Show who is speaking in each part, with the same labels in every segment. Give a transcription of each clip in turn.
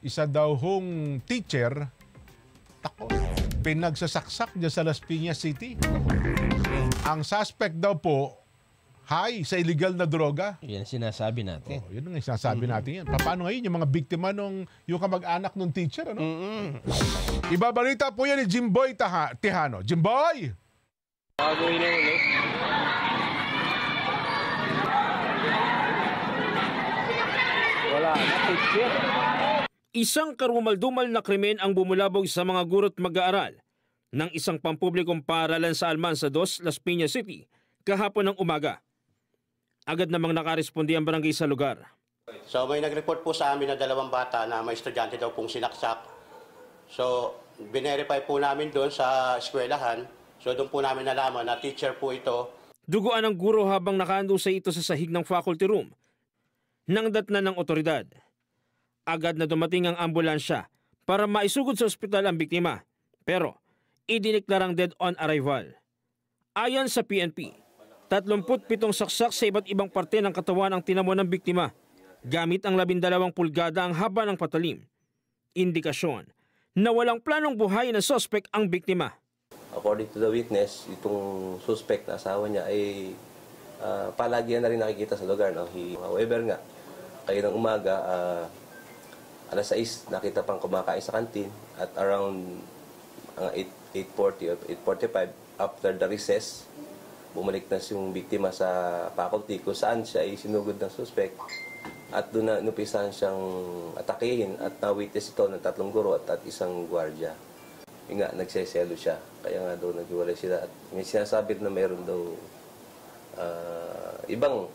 Speaker 1: isa daw hong teacher, tako, pinagsasaksak dyan sa Las Piñas City. Ang suspect daw po, high sa illegal na droga.
Speaker 2: Yan sinasabi natin.
Speaker 1: Yun ang sinasabi natin yan. Paano ngayon yung mga biktima yung kamag-anak ng teacher? Ano? Ibabalita po yan ni Jimboy Tejano. Jimboy!
Speaker 3: Gagawin na ulit. Wala na, teacher.
Speaker 4: Isang karumal-dumal na krimen ang bumulabog sa mga guro't mag-aaral ng isang pampublikong paaralan sa Almanza 2, Las Piñas City, kahapon ng umaga. Agad namang nakarespondi ang barangay sa lugar.
Speaker 5: So may nag-report po sa amin na 2 bata na may estudyante daw pong sinaksak. So binerify po namin doon sa eskwelahan. So doon po namin nalaman na teacher po ito.
Speaker 4: Duguan ng guro habang nakahandusay ito sa sahig ng faculty room. Nang datnan ng otoridad. Agad na dumating ang ambulansya para maisugod sa ospital ang biktima. Pero idineklarang dead on arrival. Ayon sa PNP, 37 saksak sa iba't ibang parte ng katawan ang tinamo ng biktima. Gamit ang 12 pulgada ang haba ng patalim. Indikasyon na walang planong buhay ng suspect ang biktima.
Speaker 6: According to the witness, itong suspect na asawa niya ay palagi na rin nakikita sa lugar. No? However nga, kayo ng umaga, alas 6, nakita pang kumakain sa kantin at around 8:40 or 8:45, after the recess, bumalik na yung biktima sa faculty kung saan siya ay sinugod ng suspect at doon na inupisahan siyang atakehin at na-witness ito ng 3 guro at 1 gwardiya. Yung nga, nagseselo siya. Kaya nga doon naghiwalay sila at may sinasabi na mayroon daw ibang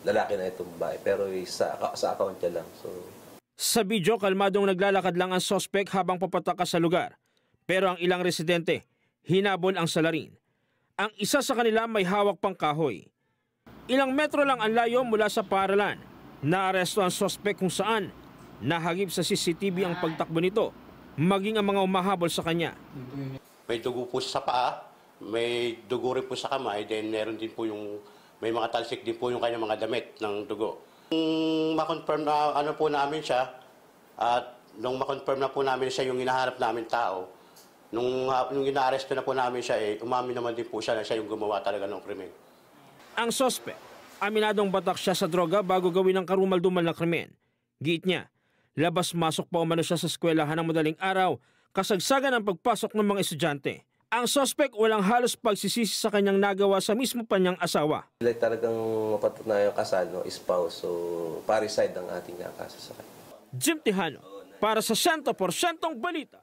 Speaker 6: lalaki na itong babae pero sa account niya lang.
Speaker 4: Sa video, kalmadong naglalakad lang ang suspect habang papatakas sa lugar. Pero ang ilang residente, hinabol ang salarin. Ang isa sa kanila may hawak pang kahoy. Ilang metro lang ang layo mula sa paaralan. Naaresto ang suspect kung saan nahagip sa CCTV ang pagtakbo nito, maging ang mga umahabol sa kanya.
Speaker 5: May dugo po sa paa, may dugo rin po sa kamay, then meron din po may mga talsik din po yung kanyang mga damit ng dugo. Nung ma-confirm na po namin siya, at nung ma-confirm na po namin siya yung hinahanap namin tao, nung ina-arresto na po namin siya, umamin naman din po siya na siya yung gumawa talaga ng krimen.
Speaker 4: Ang suspect, aminadong batak siya sa droga bago gawin ang karumal-dumal na krimen. Giit niya, labas-masok pa umano siya sa eskwelahan ng madaling araw, kasagsagan ng pagpasok ng mga estudyante. Ang suspect walang halos pagsisisi sa kanyang nagawa sa mismo pa niyang asawa.
Speaker 6: Talagang mapatunayan kasal, no, spouse, so parricide ang ating kaso sa kanya.
Speaker 4: Jim Tejano, para sa 100% balita.